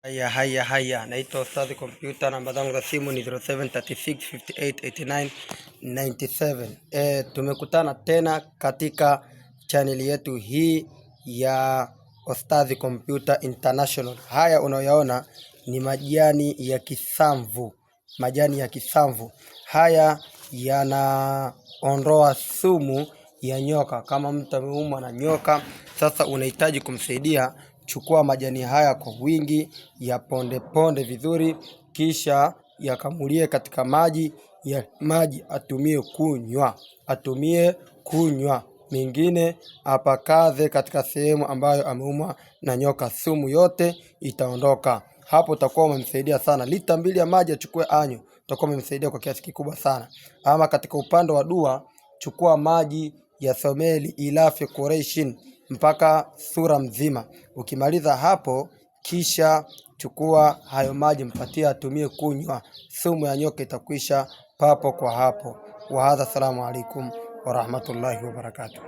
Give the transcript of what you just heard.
Haya, naitwa Ustadhi Kompyuta, namba zangu za simu ni 0736588997. Tumekutana tena katika chaneli yetu hii ya Ustadhi Kompyuta International. Haya unayoyaona ni majani ya kisamvu. Majani ya kisamvu haya yanaondoa sumu ya nyoka. Kama mtu ameumwa na nyoka, sasa unahitaji kumsaidia, chukua majani haya kwa wingi, ya ponde vizuri, kisha yakamulie katika maji atumie kunywa, mengine apakaze katika sehemu ambayo ameumwa na nyoka, sumu yote itaondoka. Hapo utakuwa umemsaidia sana. Lita 2 ya maji achukue anywe, utakuwa umemsaidia kwa kiasi kikubwa sana. Ama katika upande wa dua, chukua maji ya someli ilafi Quraishin mpaka sura mzima. Ukimaliza hapo, kisha chukua hayo maji mpatie atumie kunywa, sumu ya nyoka itakwisha papo kwa hapo. Wa hadha, assalamu alaikum wa rahmatullahi wa barakatuh.